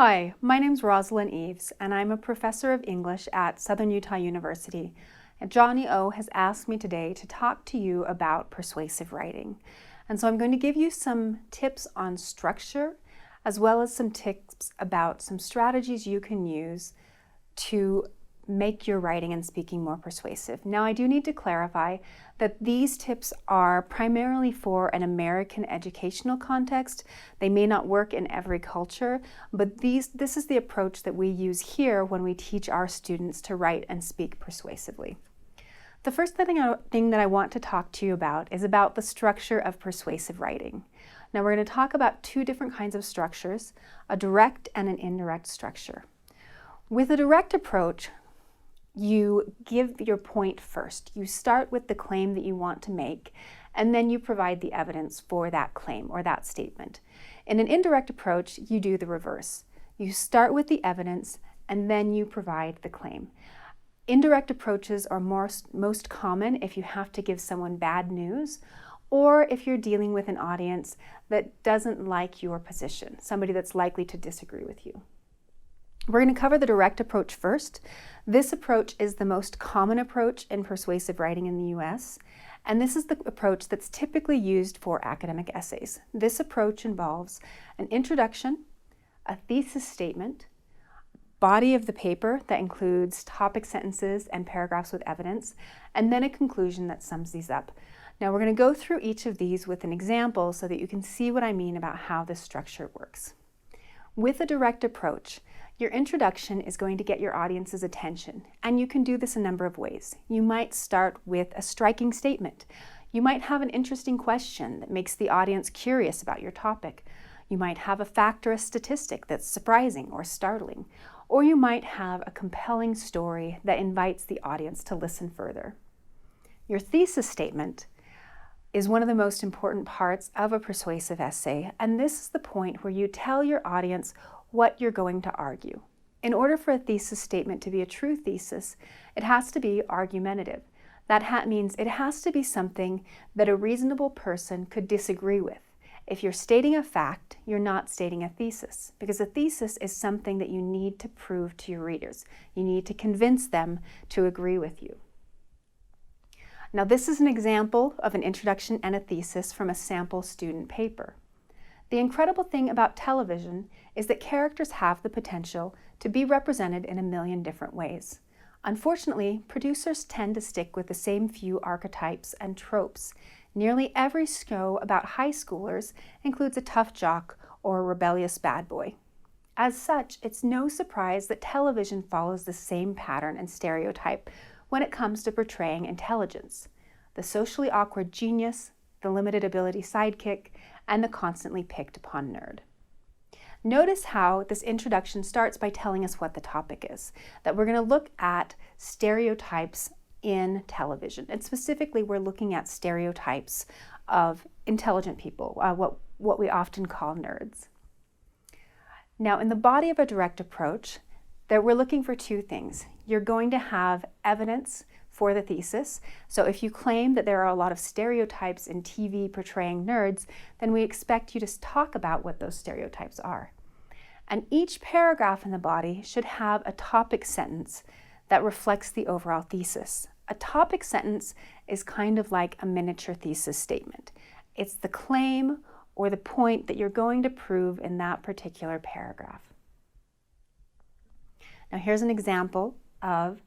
Hi, my name's Rosalyn Eves, and I'm a professor of English at Southern Utah University. And Johnny O has asked me today to talk to you about persuasive writing. And so I'm going to give you some tips on structure, as well as some tips about some strategies you can use to make your writing and speaking more persuasive. Now, I do need to clarify that these tips are primarily for an American educational context. They may not work in every culture, but this is the approach that we use here when we teach our students to write and speak persuasively. The first thing that I want to talk to you about is about the structure of persuasive writing. Now, we're going to talk about two different kinds of structures, a direct and an indirect structure. With a direct approach, you give your point first. You start with the claim that you want to make, and then you provide the evidence for that claim or that statement. In an indirect approach, you do the reverse. You start with the evidence, and then you provide the claim. Indirect approaches are most common if you have to give someone bad news, or if you're dealing with an audience that doesn't like your position, somebody that's likely to disagree with you. We're going to cover the direct approach first. This approach is the most common approach in persuasive writing in the US, and this is the approach that's typically used for academic essays. This approach involves an introduction, a thesis statement, body of the paper that includes topic sentences and paragraphs with evidence, and then a conclusion that sums these up. Now, we're going to go through each of these with an example so that you can see what I mean about how this structure works. With a direct approach, your introduction is going to get your audience's attention, and you can do this a number of ways. You might start with a striking statement. You might have an interesting question that makes the audience curious about your topic. You might have a fact or a statistic that's surprising or startling, or you might have a compelling story that invites the audience to listen further. Your thesis statement is one of the most important parts of a persuasive essay, and this is the point where you tell your audience what you're going to argue. In order for a thesis statement to be a true thesis, it has to be argumentative. That means it has to be something that a reasonable person could disagree with. If you're stating a fact, you're not stating a thesis, because a thesis is something that you need to prove to your readers. You need to convince them to agree with you. Now, this is an example of an introduction and a thesis from a sample student paper. The incredible thing about television is that characters have the potential to be represented in a million different ways. Unfortunately, producers tend to stick with the same few archetypes and tropes. Nearly every show about high schoolers includes a tough jock or a rebellious bad boy. As such, it's no surprise that television follows the same pattern and stereotype when it comes to portraying intelligence: the socially awkward genius, the limited ability sidekick, and the constantly picked upon nerd. Notice how this introduction starts by telling us what the topic is, that we're going to look at stereotypes in television. And specifically, we're looking at stereotypes of intelligent people, what we often call nerds. Now, in the body of a direct approach, that we're looking for two things. You're going to have evidence for the thesis. So if you claim that there are a lot of stereotypes in TV portraying nerds, then we expect you to talk about what those stereotypes are. And each paragraph in the body should have a topic sentence that reflects the overall thesis. A topic sentence is kind of like a miniature thesis statement. It's the claim or the point that you're going to prove in that particular paragraph. Now, here's an example of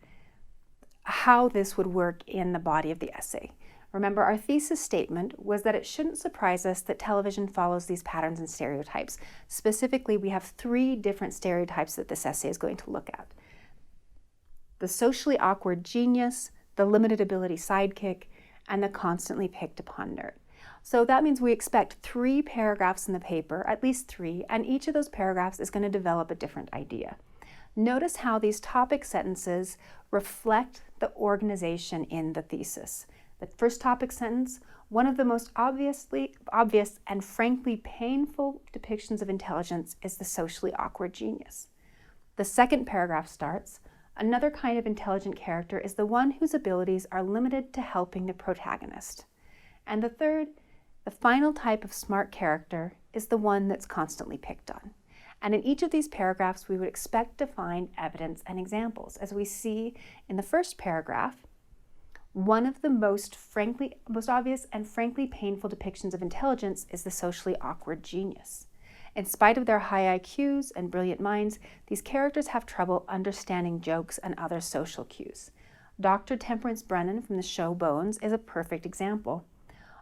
how this would work in the body of the essay. Remember, our thesis statement was that it shouldn't surprise us that television follows these patterns and stereotypes. Specifically, we have 3 different stereotypes that this essay is going to look at: the socially awkward genius, the limited ability sidekick, and the constantly picked upon nerd. So that means we expect 3 paragraphs in the paper, at least 3, and each of those paragraphs is going to develop a different idea. Notice how these topic sentences reflect the organization in the thesis. The first topic sentence, one of the most obvious and frankly painful depictions of intelligence is the socially awkward genius. The second paragraph starts, another kind of intelligent character is the one whose abilities are limited to helping the protagonist. And the third, the final type of smart character is the one that's constantly picked on. And in each of these paragraphs, we would expect to find evidence and examples. As we see in the first paragraph, one of the most obvious and frankly painful depictions of intelligence is the socially awkward genius. In spite of their high IQs and brilliant minds, these characters have trouble understanding jokes and other social cues. Dr. Temperance Brennan from the show Bones is a perfect example.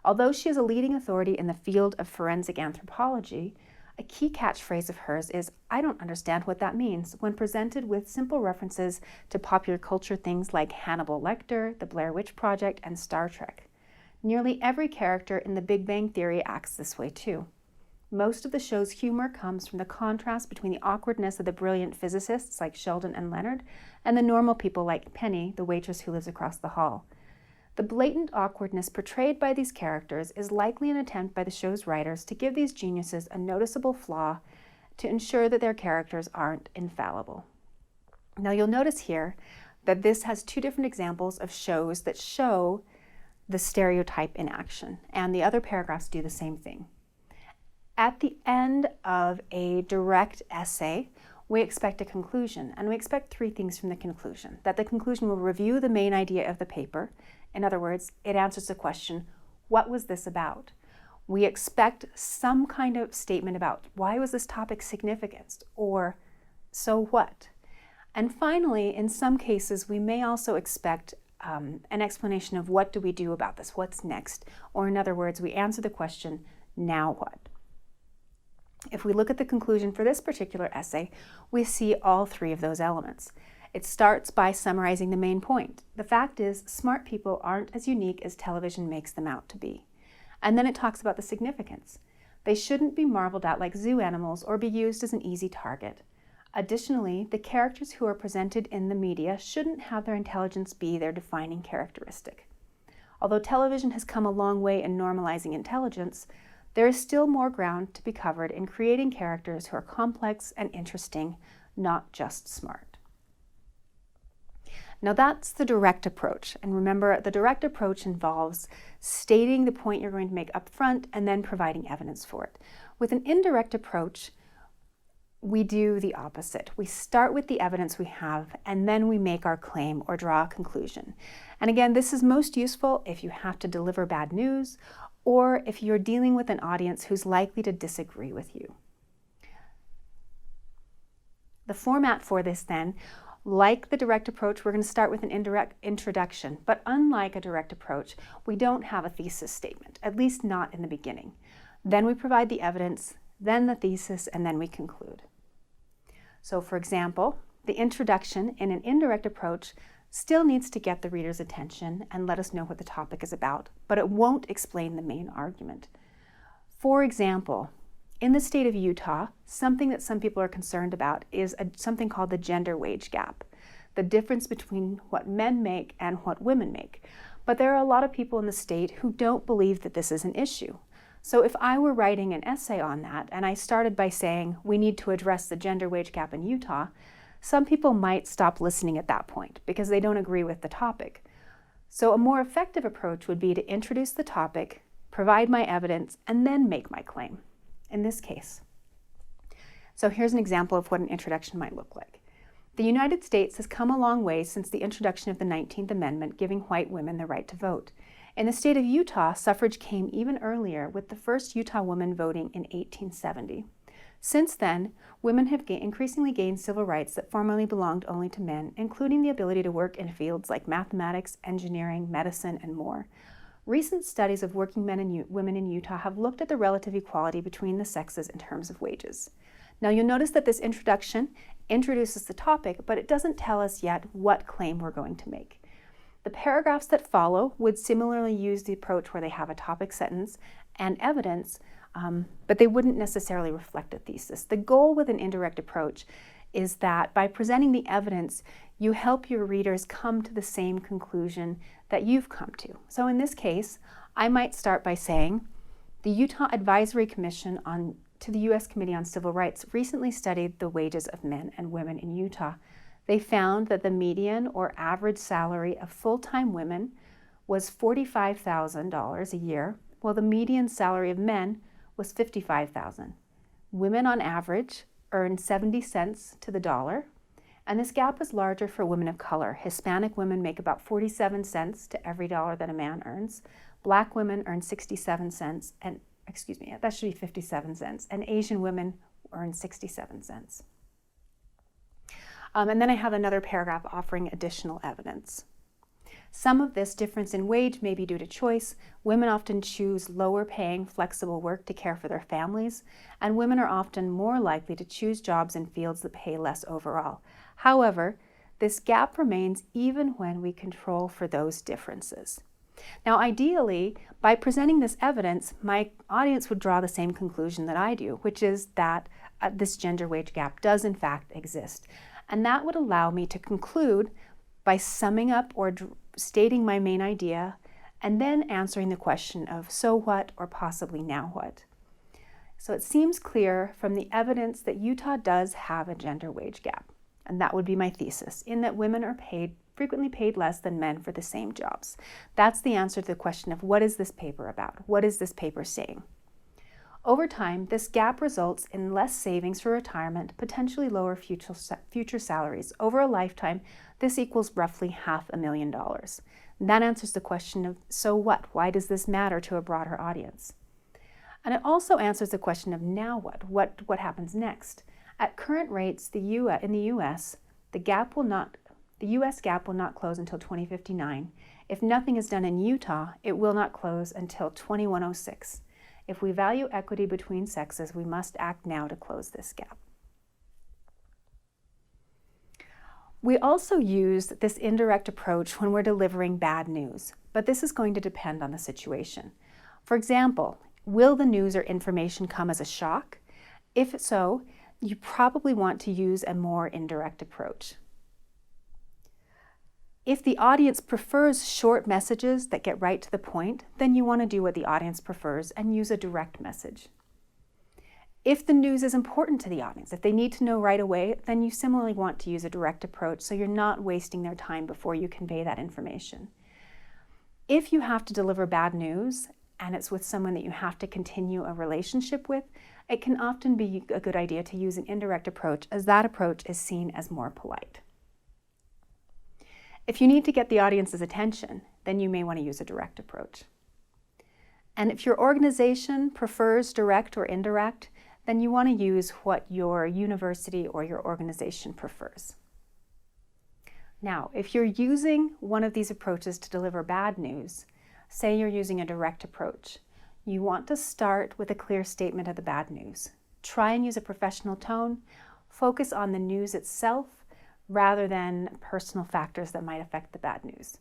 Although she is a leading authority in the field of forensic anthropology, a key catchphrase of hers is, "I don't understand what that means," when presented with simple references to popular culture things like Hannibal Lecter, The Blair Witch Project, and Star Trek. Nearly every character in The Big Bang Theory acts this way too. Most of the show's humor comes from the contrast between the awkwardness of the brilliant physicists like Sheldon and Leonard and the normal people like Penny, the waitress who lives across the hall. The blatant awkwardness portrayed by these characters is likely an attempt by the show's writers to give these geniuses a noticeable flaw to ensure that their characters aren't infallible. Now you'll notice here that this has two different examples of shows that show the stereotype in action, and the other paragraphs do the same thing. At the end of a direct essay, we expect a conclusion, and we expect three things from the conclusion. That the conclusion will review the main idea of the paper. In other words, it answers the question, what was this about? We expect some kind of statement about why was this topic significant, or so what? And finally, in some cases, we may also expect an explanation of what do we do about this, what's next? Or in other words, we answer the question, now what? If we look at the conclusion for this particular essay, we see all three of those elements. It starts by summarizing the main point. The fact is, smart people aren't as unique as television makes them out to be. And then it talks about the significance. They shouldn't be marveled at like zoo animals or be used as an easy target. Additionally, the characters who are presented in the media shouldn't have their intelligence be their defining characteristic. Although television has come a long way in normalizing intelligence, there is still more ground to be covered in creating characters who are complex and interesting, not just smart. Now that's the direct approach. And remember, the direct approach involves stating the point you're going to make up front and then providing evidence for it. With an indirect approach, we do the opposite. We start with the evidence we have, and then we make our claim or draw a conclusion. And again, this is most useful if you have to deliver bad news or if you're dealing with an audience who's likely to disagree with you. The format for this then, like the direct approach, we're going to start with an indirect introduction, but unlike a direct approach, we don't have a thesis statement, at least not in the beginning. Then we provide the evidence, then the thesis, and then we conclude. So for example, the introduction in an indirect approach still needs to get the reader's attention and let us know what the topic is about, but it won't explain the main argument. For example, in the state of Utah, something that some people are concerned about is something called the gender wage gap, the difference between what men make and what women make. But there are a lot of people in the state who don't believe that this is an issue. So if I were writing an essay on that and I started by saying we need to address the gender wage gap in Utah, some people might stop listening at that point because they don't agree with the topic. So a more effective approach would be to introduce the topic, provide my evidence, and then make my claim. In this case. So here's an example of what an introduction might look like. The United States has come a long way since the introduction of the 19th Amendment, giving white women the right to vote. In the state of Utah, suffrage came even earlier, with the first Utah woman voting in 1870. Since then, women have increasingly gained civil rights that formerly belonged only to men, including the ability to work in fields like mathematics, engineering, medicine, and more. Recent studies of working men and women in Utah have looked at the relative equality between the sexes in terms of wages. Now you'll notice that this introduction introduces the topic, but it doesn't tell us yet what claim we're going to make. The paragraphs that follow would similarly use the approach where they have a topic sentence and evidence, but they wouldn't necessarily reflect a thesis. The goal with an indirect approach is that by presenting the evidence, you help your readers come to the same conclusion that you've come to. So in this case, I might start by saying, the Utah Advisory Commission to the U.S. Committee on Civil Rights recently studied the wages of men and women in Utah. They found that the median or average salary of full-time women was $45,000 a year, while the median salary of men was $55,000. Women on average earn 70 cents to the dollar, and this gap is larger for women of color. Hispanic women make about 47 cents to every dollar that a man earns. Black women earn 67 cents, and that should be 57 cents, and Asian women earn 67 cents. And then I have another paragraph offering additional evidence. Some of this difference in wage may be due to choice. Women often choose lower paying, flexible work to care for their families, and women are often more likely to choose jobs in fields that pay less overall. However, this gap remains even when we control for those differences. Now, ideally, by presenting this evidence, my audience would draw the same conclusion that I do, which is that this gender wage gap does in fact exist. And that would allow me to conclude by summing up or stating my main idea, and then answering the question of so what or possibly now what. So it seems clear from the evidence that Utah does have a gender wage gap, and that would be my thesis, in that women are frequently paid less than men for the same jobs. That's the answer to the question of what is this paper about? What is this paper saying? Over time, this gap results in less savings for retirement, potentially lower future salaries. Over a lifetime, this equals roughly $500,000. That answers the question of, so what? Why does this matter to a broader audience? And it also answers the question of now what? What happens next? At current rates, in the U.S., the U.S. gap will not close until 2059. If nothing is done in Utah, it will not close until 2106. If we value equity between sexes, we must act now to close this gap. We also use this indirect approach when we're delivering bad news, but this is going to depend on the situation. For example, will the news or information come as a shock? If so, you probably want to use a more indirect approach. If the audience prefers short messages that get right to the point, then you want to do what the audience prefers and use a direct message. If the news is important to the audience, if they need to know right away, then you similarly want to use a direct approach so you're not wasting their time before you convey that information. If you have to deliver bad news and it's with someone that you have to continue a relationship with, it can often be a good idea to use an indirect approach, as that approach is seen as more polite. If you need to get the audience's attention, then you may want to use a direct approach. And if your organization prefers direct or indirect, then you want to use what your university or your organization prefers. Now, if you're using one of these approaches to deliver bad news, say you're using a direct approach, you want to start with a clear statement of the bad news. Try and use a professional tone. Focus on the news itself rather than personal factors that might affect the bad news.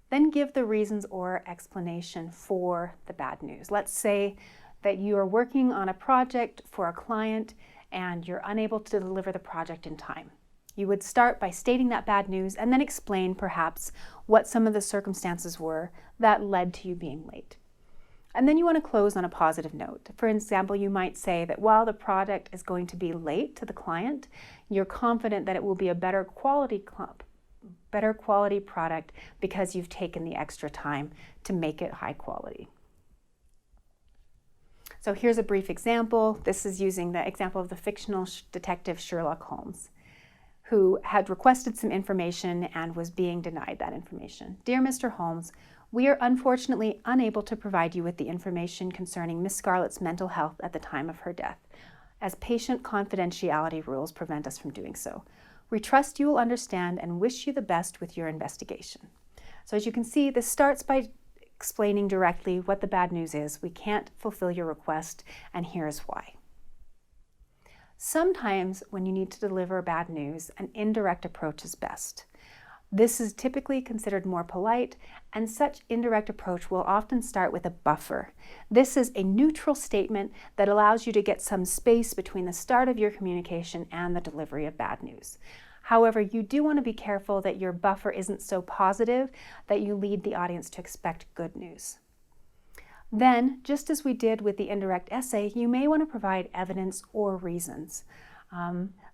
Then give the reasons or explanation for the bad news. Let's say that you are working on a project for a client and you're unable to deliver the project in time. You would start by stating that bad news and then explain perhaps what some of the circumstances were that led to you being late. And then you want to close on a positive note. For example, you might say that while the product is going to be late to the client, you're confident that it will be a better quality product because you've taken the extra time to make it high quality. So here's a brief example. This is using the example of the fictional detective Sherlock Holmes, who had requested some information and was being denied that information. Dear Mr. Holmes, we are unfortunately unable to provide you with the information concerning Miss Scarlett's mental health at the time of her death, as patient confidentiality rules prevent us from doing so. We trust you will understand and wish you the best with your investigation. So as you can see, this starts by explaining directly what the bad news is. We can't fulfill your request, and here's why. Sometimes when you need to deliver bad news, an indirect approach is best. This is typically considered more polite, and such indirect approach will often start with a buffer. This is a neutral statement that allows you to get some space between the start of your communication and the delivery of bad news. However, you do want to be careful that your buffer isn't so positive that you lead the audience to expect good news. Then, just as we did with the indirect essay, you may want to provide evidence or reasons.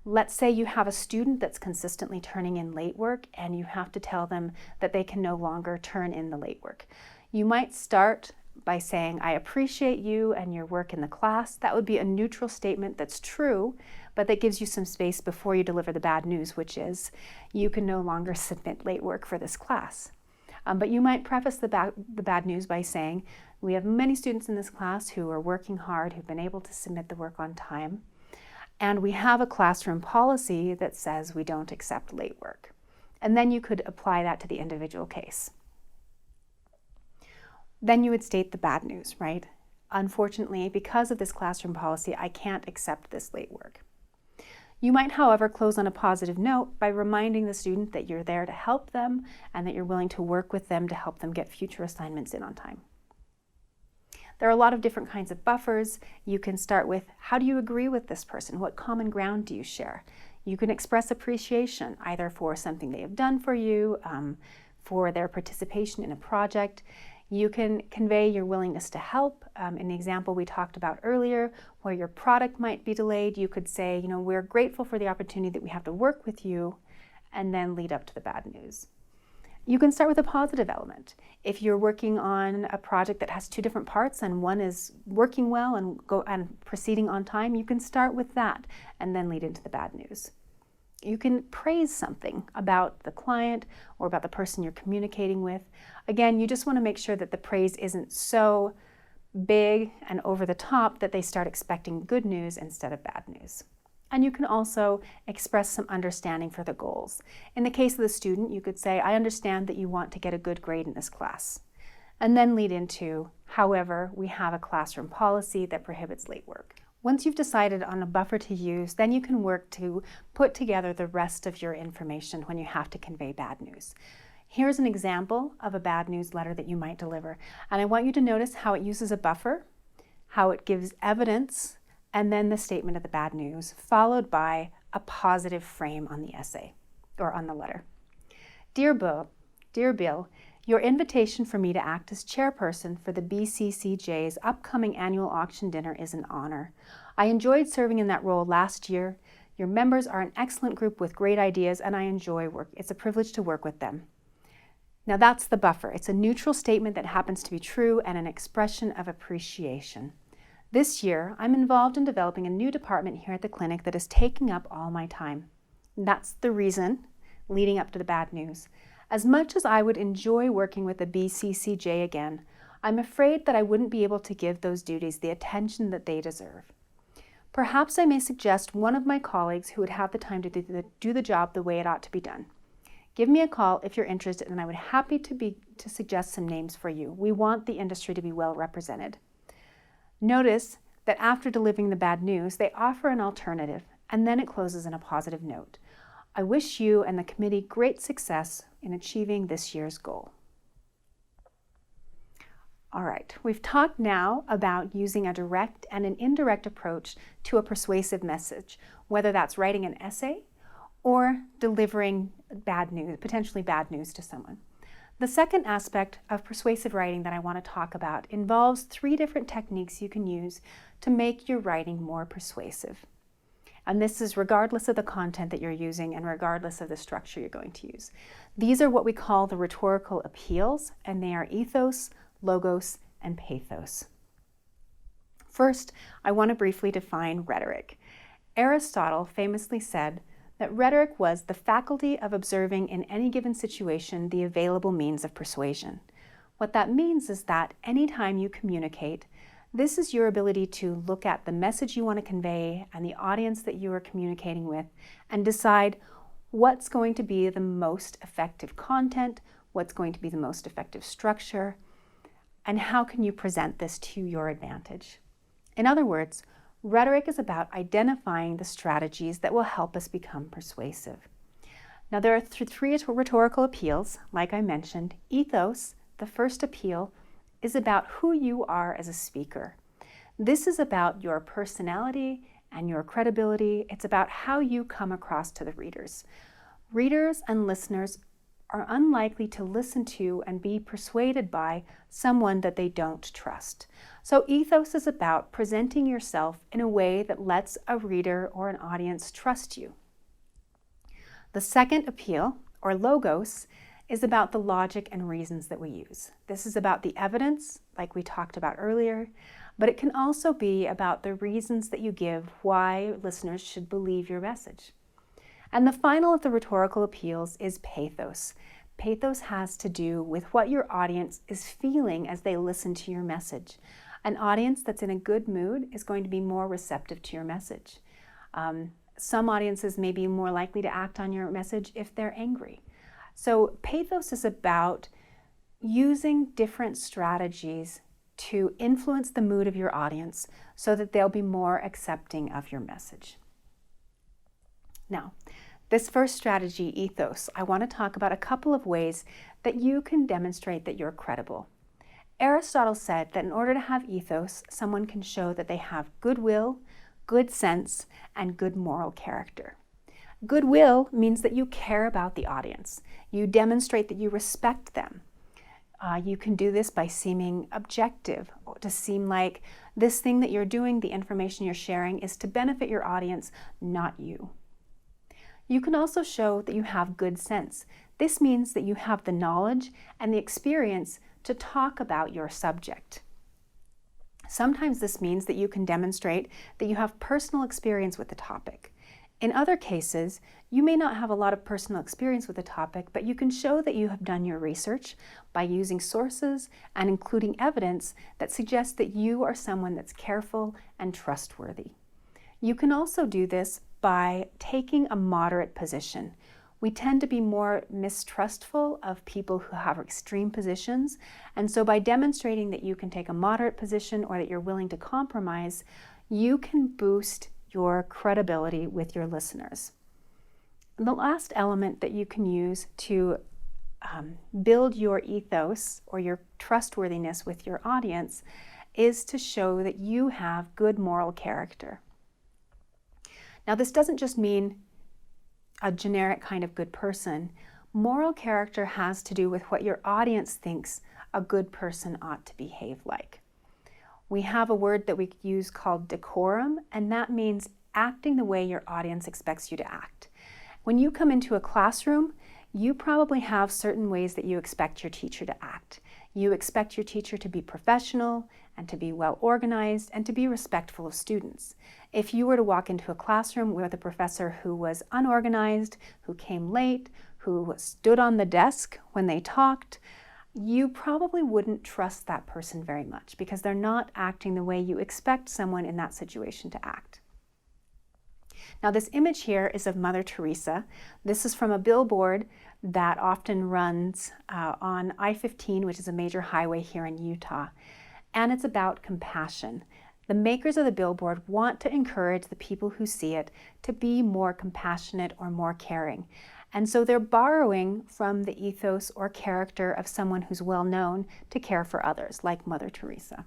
Let's say you have a student that's consistently turning in late work and you have to tell them that they can no longer turn in the late work. You might start by saying, I appreciate you and your work in the class. That would be a neutral statement that's true, but that gives you some space before you deliver the bad news, which is you can no longer submit late work for this class. But you might preface the bad news by saying, we have many students in this class who are working hard, who've been able to submit the work on time, and we have a classroom policy that says we don't accept late work. And then you could apply that to the individual case. Then you would state the bad news, right? Unfortunately, because of this classroom policy, I can't accept this late work. You might, however, close on a positive note by reminding the student that you're there to help them and that you're willing to work with them to help them get future assignments in on time. There are a lot of different kinds of buffers. You can start with, how do you agree with this person? What common ground do you share? You can express appreciation, either for something they have done for you, for their participation in a project. You can convey your willingness to help. In the example we talked about earlier, where your product might be delayed, you could say, we're grateful for the opportunity that we have to work with you, and then lead up to the bad news. You can start with a positive element. If you're working on a project that has two different parts and one is working well and proceeding on time, you can start with that and then lead into the bad news. You can praise something about the client or about the person you're communicating with. Again, you just want to make sure that the praise isn't so big and over the top that they start expecting good news instead of bad news. And you can also express some understanding for the goals. In the case of the student, you could say, I understand that you want to get a good grade in this class. And then lead into, however, we have a classroom policy that prohibits late work. Once you've decided on a buffer to use, then you can work to put together the rest of your information when you have to convey bad news. Here's an example of a bad news letter that you might deliver. And I want you to notice how it uses a buffer, how it gives evidence, and then the statement of the bad news, followed by a positive frame on the essay, or on the letter. Dear Bill, your invitation for me to act as chairperson for the BCCJ's upcoming annual auction dinner is an honor. I enjoyed serving in that role last year. Your members are an excellent group with great ideas, and I enjoy work. It's a privilege to work with them. Now that's the buffer. It's a neutral statement that happens to be true and an expression of appreciation. This year, I'm involved in developing a new department here at the clinic that is taking up all my time. And that's the reason, leading up to the bad news. As much as I would enjoy working with the BCCJ again, I'm afraid that I wouldn't be able to give those duties the attention that they deserve. Perhaps I may suggest one of my colleagues who would have the time to do the job the way it ought to be done. Give me a call if you're interested, and I would be happy to suggest some names for you. We want the industry to be well represented. Notice that after delivering the bad news, they offer an alternative, and then it closes in a positive note. I wish you and the committee great success in achieving this year's goal. All right, we've talked now about using a direct and an indirect approach to a persuasive message, whether that's writing an essay or delivering bad news, potentially bad news to someone. The second aspect of persuasive writing that I want to talk about involves 3 different techniques you can use to make your writing more persuasive. And this is regardless of the content that you're using and regardless of the structure you're going to use. These are what we call the rhetorical appeals, and they are ethos, logos, and pathos. First, I want to briefly define rhetoric. Aristotle famously said that rhetoric was the faculty of observing in any given situation the available means of persuasion. What that means is that anytime you communicate, this is your ability to look at the message you want to convey and the audience that you are communicating with and decide what's going to be the most effective content, what's going to be the most effective structure, and how can you present this to your advantage. In other words, rhetoric is about identifying the strategies that will help us become persuasive. Now there are 3 rhetorical appeals, like I mentioned. Ethos, the first appeal, is about who you are as a speaker. This is about your personality and your credibility. It's about how you come across to the readers. Readers and listeners are unlikely to listen to and be persuaded by someone that they don't trust. So ethos is about presenting yourself in a way that lets a reader or an audience trust you. The second appeal, or logos, is about the logic and reasons that we use. This is about the evidence, like we talked about earlier, but it can also be about the reasons that you give why listeners should believe your message. And the final of the rhetorical appeals is pathos. Pathos has to do with what your audience is feeling as they listen to your message. An audience that's in a good mood is going to be more receptive to your message. Some audiences may be more likely to act on your message if they're angry. So pathos is about using different strategies to influence the mood of your audience so that they'll be more accepting of your message. Now, this first strategy, ethos, I want to talk about a couple of ways that you can demonstrate that you're credible. Aristotle said that in order to have ethos, someone can show that they have goodwill, good sense, and good moral character. Goodwill means that you care about the audience. You demonstrate that you respect them. You can do this by seeming objective, to seem like this thing that you're doing, the information you're sharing, is to benefit your audience, not you. You can also show that you have good sense. This means that you have the knowledge and the experience to talk about your subject. Sometimes this means that you can demonstrate that you have personal experience with the topic. In other cases, you may not have a lot of personal experience with the topic, but you can show that you have done your research by using sources and including evidence that suggests that you are someone that's careful and trustworthy. You can also do this by taking a moderate position. We tend to be more mistrustful of people who have extreme positions, and so by demonstrating that you can take a moderate position or that you're willing to compromise, you can boost your credibility with your listeners. And the last element that you can use to build your ethos or your trustworthiness with your audience is to show that you have good moral character. Now, this doesn't just mean a generic kind of good person. Moral character has to do with what your audience thinks a good person ought to behave like. We have a word that we use called decorum, and that means acting the way your audience expects you to act. When you come into a classroom, you probably have certain ways that you expect your teacher to act. You expect your teacher to be professional and to be well organized and to be respectful of students. If you were to walk into a classroom with a professor who was unorganized, who came late, who stood on the desk when they talked, you probably wouldn't trust that person very much because they're not acting the way you expect someone in that situation to act. Now, this image here is of Mother Teresa. This is from a billboard that often runs on I-15, which is a major highway here in Utah, and it's about compassion. The makers of the billboard want to encourage the people who see it to be more compassionate or more caring. And so they're borrowing from the ethos or character of someone who's well known to care for others, like Mother Teresa.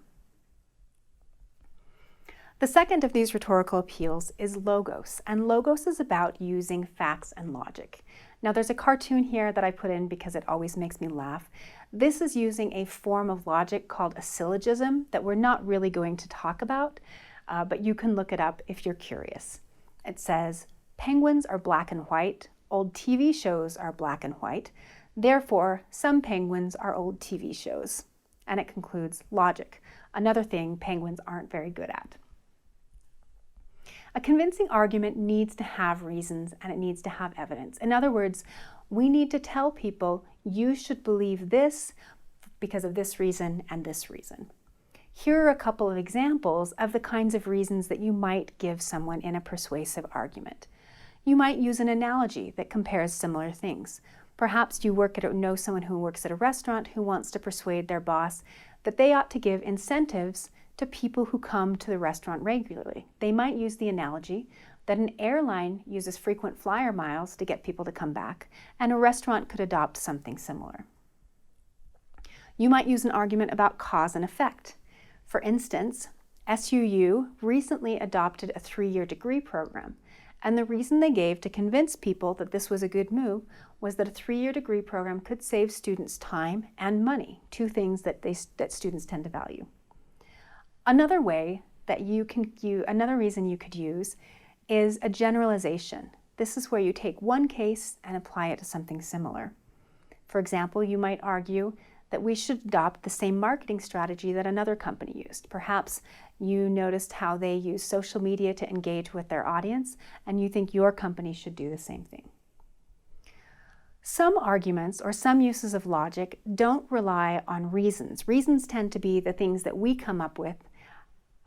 The second of these rhetorical appeals is logos, and logos is about using facts and logic. Now, there's a cartoon here that I put in because it always makes me laugh. This is using a form of logic called a syllogism that we're not really going to talk about, but you can look it up if you're curious. It says, penguins are black and white, old TV shows are black and white, therefore some penguins are old TV shows. And it concludes logic, another thing penguins aren't very good at. A convincing argument needs to have reasons and it needs to have evidence. In other words, we need to tell people you should believe this because of this reason and this reason. Here are a couple of examples of the kinds of reasons that you might give someone in a persuasive argument. You might use an analogy that compares similar things. Perhaps you know someone who works at a restaurant who wants to persuade their boss that they ought to give incentives to people who come to the restaurant regularly. They might use the analogy that an airline uses frequent flyer miles to get people to come back, and a restaurant could adopt something similar. You might use an argument about cause and effect. For instance, SUU recently adopted a 3-year degree program, and the reason they gave to convince people that this was a good move was that a 3-year degree program could save students time and money, two things that students tend to value. Another way that another reason you could use is a generalization. This is where you take one case and apply it to something similar. For example, you might argue that we should adopt the same marketing strategy that another company used. Perhaps you noticed how they use social media to engage with their audience, and you think your company should do the same thing. Some arguments or some uses of logic don't rely on reasons. Reasons tend to be the things that we come up with.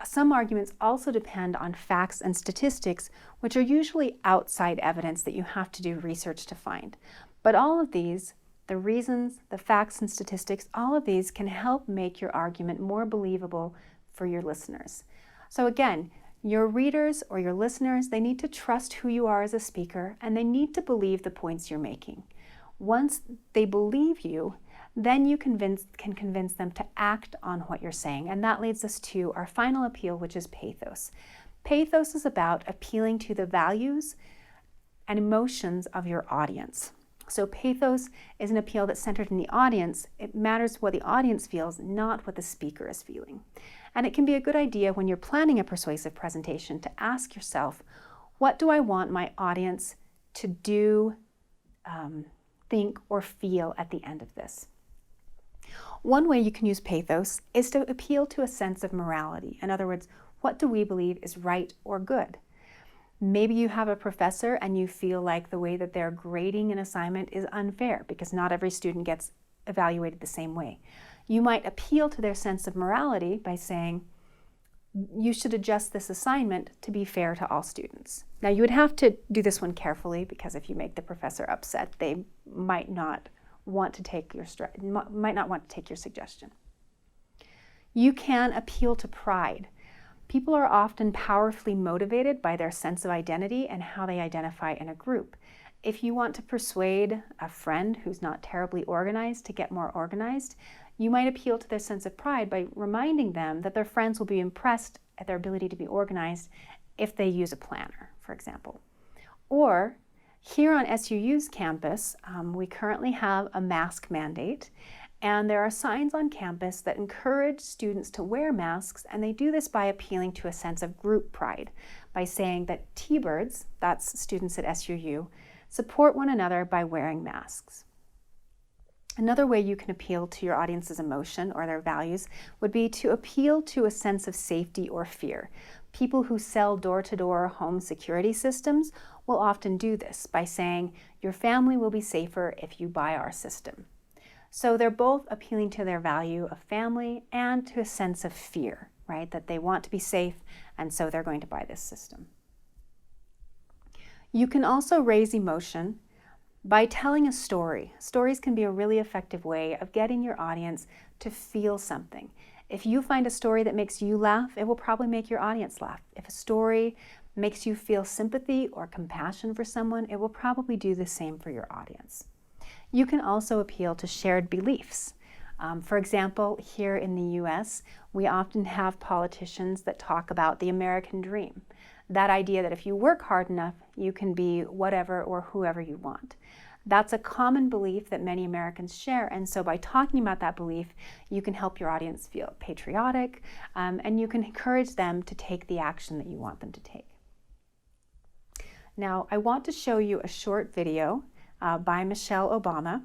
Some arguments also depend on facts and statistics, which are usually outside evidence that you have to do research to find. But all of these, the reasons, the facts and statistics, all of these can help make your argument more believable for your listeners. So again, your readers or your listeners, they need to trust who you are as a speaker, and they need to believe the points you're making. Once they believe you, then you can convince them to act on what you're saying. And that leads us to our final appeal, which is pathos. Pathos is about appealing to the values and emotions of your audience. So pathos is an appeal that's centered in the audience. It matters what the audience feels, not what the speaker is feeling. And it can be a good idea when you're planning a persuasive presentation to ask yourself, what do I want my audience to do, think, or feel at the end of this? One way you can use pathos is to appeal to a sense of morality. In other words, what do we believe is right or good? Maybe you have a professor and you feel like the way that they're grading an assignment is unfair because not every student gets evaluated the same way. You might appeal to their sense of morality by saying, you should adjust this assignment to be fair to all students. Now, you would have to do this one carefully because if you make the professor upset, they might not want to take your suggestion. You can appeal to pride. People are often powerfully motivated by their sense of identity and how they identify in a group. If you want to persuade a friend who's not terribly organized to get more organized, you might appeal to their sense of pride by reminding them that their friends will be impressed at their ability to be organized if they use a planner, for example. Or here on SUU's campus, we currently have a mask mandate, and there are signs on campus that encourage students to wear masks, and they do this by appealing to a sense of group pride, by saying that T-birds, that's students at SUU, support one another by wearing masks. Another way you can appeal to your audience's emotion or their values would be to appeal to a sense of safety or fear. People who sell door-to-door home security systems will often do this by saying, your family will be safer if you buy our system. So they're both appealing to their value of family and to a sense of fear, right? That they want to be safe, and so they're going to buy this system. You can also raise emotion by telling a story. Stories can be a really effective way of getting your audience to feel something. If you find a story that makes you laugh, it will probably make your audience laugh. If a story makes you feel sympathy or compassion for someone, it will probably do the same for your audience. You can also appeal to shared beliefs. For example, here in the US, we often have politicians that talk about the American dream. That idea that if you work hard enough, you can be whatever or whoever you want. That's a common belief that many Americans share, and so by talking about that belief, you can help your audience feel patriotic, and you can encourage them to take the action that you want them to take. Now, I want to show you a short video by Michelle Obama,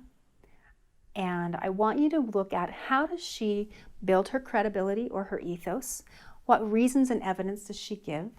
and I want you to look at how does she build her credibility or her ethos, what reasons and evidence does she give,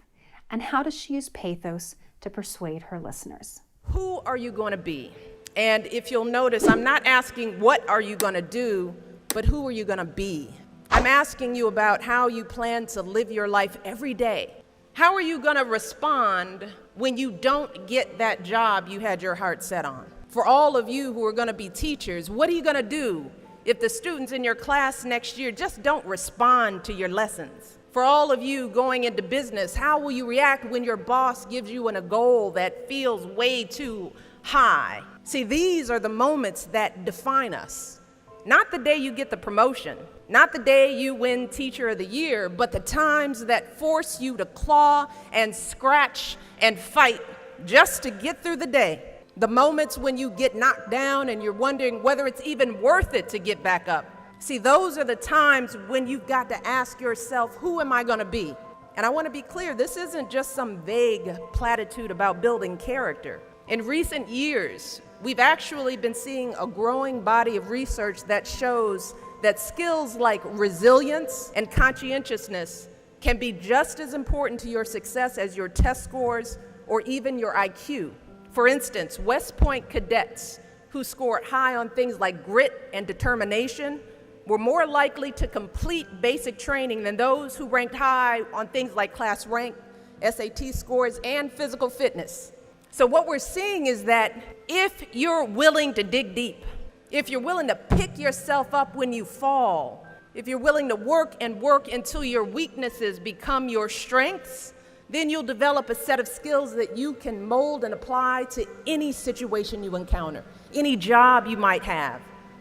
and how does she use pathos to persuade her listeners. Who are you going to be? And if you'll notice, I'm not asking what are you going to do, but who are you going to be? I'm asking you about how you plan to live your life every day. How are you going to respond when you don't get that job you had your heart set on? For all of you who are going to be teachers, what are you going to do if the students in your class next year just don't respond to your lessons? For all of you going into business, how will you react when your boss gives you a goal that feels way too high? See, these are the moments that define us. Not the day you get the promotion, not the day you win Teacher of the Year, but the times that force you to claw and scratch and fight just to get through the day. The moments when you get knocked down and you're wondering whether it's even worth it to get back up. See, those are the times when you've got to ask yourself, who am I going to be? And I want to be clear, this isn't just some vague platitude about building character. In recent years, we've actually been seeing a growing body of research that shows that skills like resilience and conscientiousness can be just as important to your success as your test scores or even your IQ. For instance, West Point cadets who scored high on things like grit and determination were more likely to complete basic training than those who ranked high on things like class rank, SAT scores, and physical fitness. So what we're seeing is that if you're willing to dig deep, if you're willing to pick yourself up when you fall, if you're willing to work and work until your weaknesses become your strengths, then you'll develop a set of skills that you can mold and apply to any situation you encounter, any job you might have,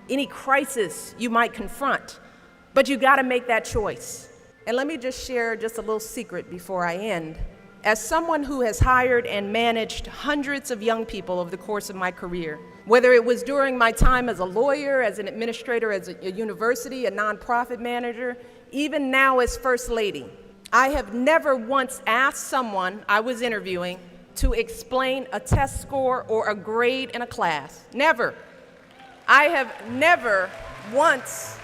any crisis you might confront. But you gotta make that choice. And let me just share just a little secret before I end. As someone who has hired and managed hundreds of young people over the course of my career, whether it was during my time as a lawyer, as an administrator, as a university, a nonprofit manager, even now as First Lady, I have never once asked someone I was interviewing to explain a test score or a grade in a class. Never. I have never once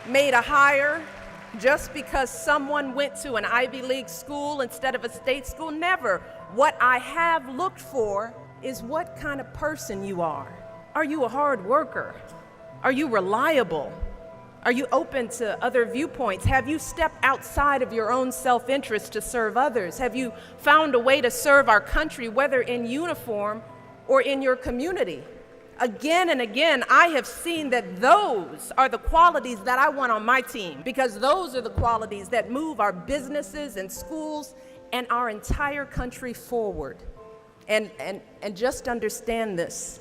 made a hire just because someone went to an Ivy League school instead of a state school. Never. What I have looked for is what kind of person you are. Are you a hard worker? Are you reliable? Are you open to other viewpoints? Have you stepped outside of your own self-interest to serve others? Have you found a way to serve our country, whether in uniform or in your community? Again and again, I have seen that those are the qualities that I want on my team, because those are the qualities that move our businesses and schools and our entire country forward. And just understand this.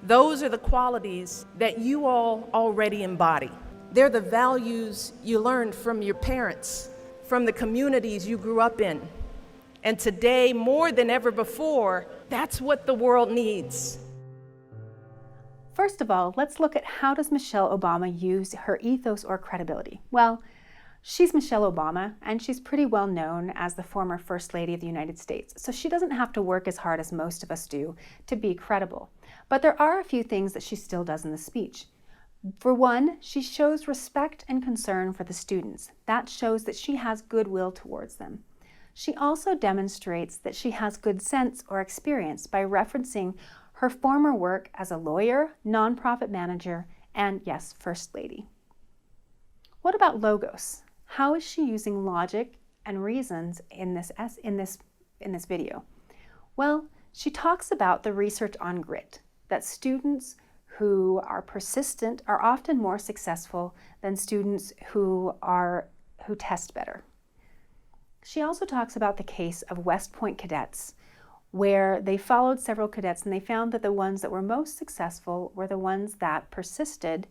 Those are the qualities that you all already embody. They're the values you learned from your parents, from the communities you grew up in. And today, more than ever before, that's what the world needs. First of all, let's look at how does Michelle Obama use her ethos or credibility? Well, she's Michelle Obama, and she's pretty well known as the former First Lady of the United States, so she doesn't have to work as hard as most of us do to be credible. But there are a few things that she still does in the speech. For one, she shows respect and concern for the students. That shows that she has goodwill towards them. She also demonstrates that she has good sense or experience by referencing her former work as a lawyer, nonprofit manager, and yes, First Lady. What about logos? How is she using logic and reasons in this video? Well, she talks about the research on grit, that students who are persistent are often more successful than students who test better. She also talks about the case of West Point cadets, where they followed several cadets and they found that the ones that were most successful were the ones that persisted,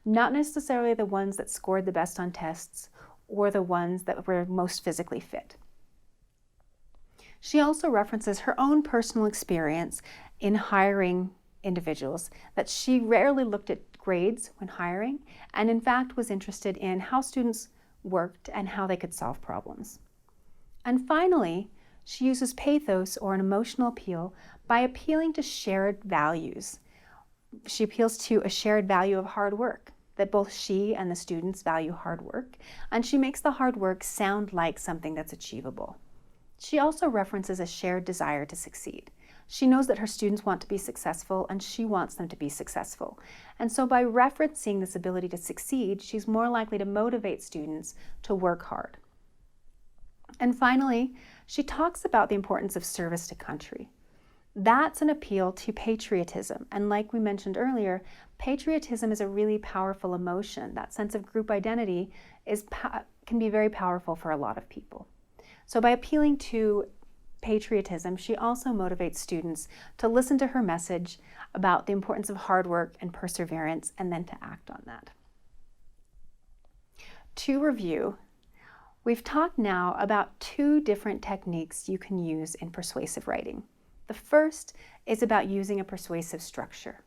not necessarily the ones that scored the best on tests or the ones that were most physically fit. She also references her own personal experience in hiring individuals, that she rarely looked at grades when hiring, and in fact was interested in how students worked and how they could solve problems. And finally, she uses pathos, or an emotional appeal, by appealing to shared values. She appeals to a shared value of hard work, that both she and the students value hard work, and she makes the hard work sound like something that's achievable. She also references a shared desire to succeed. She knows that her students want to be successful and she wants them to be successful. And so by referencing this ability to succeed, she's more likely to motivate students to work hard. And finally, she talks about the importance of service to country. That's an appeal to patriotism. And like we mentioned earlier, patriotism is a really powerful emotion. That sense of group identity can be very powerful for a lot of people. So by appealing to patriotism, she also motivates students to listen to her message about the importance of hard work and perseverance, and then to act on that. To review, we've talked now about two different techniques you can use in persuasive writing. The first is about using a persuasive structure.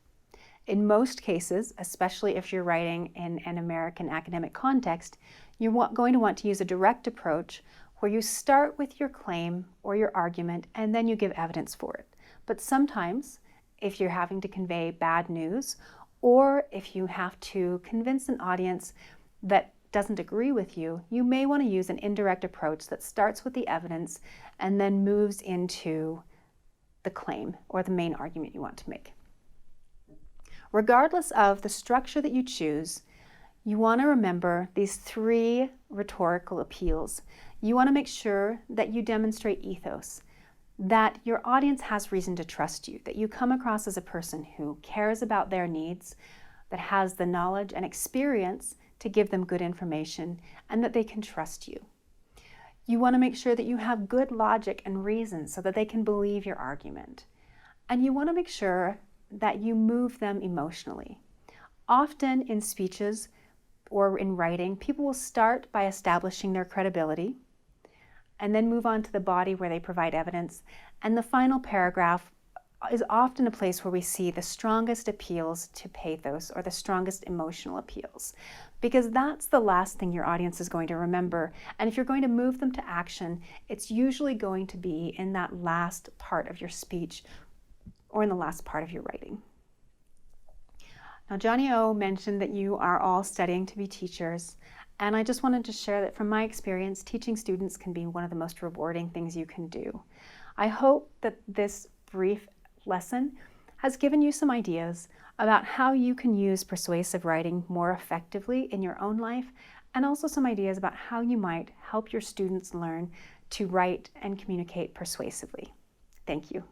In most cases, especially if you're writing in an American academic context, you're going to want to use a direct approach where you start with your claim or your argument and then you give evidence for it. But sometimes if you're having to convey bad news, or if you have to convince an audience that doesn't agree with you, you may want to use an indirect approach that starts with the evidence and then moves into the claim or the main argument you want to make. Regardless of the structure that you choose, you want to remember these 3 rhetorical appeals. You want to make sure that you demonstrate ethos, that your audience has reason to trust you, that you come across as a person who cares about their needs, that has the knowledge and experience to give them good information, and that they can trust you. You want to make sure that you have good logic and reason so that they can believe your argument. And you want to make sure that you move them emotionally. Often in speeches or in writing, people will start by establishing their credibility and then move on to the body where they provide evidence. And the final paragraph is often a place where we see the strongest appeals to pathos or the strongest emotional appeals, because that's the last thing your audience is going to remember. And if you're going to move them to action, it's usually going to be in that last part of your speech or in the last part of your writing. Now, Johnny O mentioned that you are all studying to be teachers, and I just wanted to share that from my experience, teaching students can be one of the most rewarding things you can do. I hope that this brief lesson has given you some ideas about how you can use persuasive writing more effectively in your own life, and also some ideas about how you might help your students learn to write and communicate persuasively. Thank you.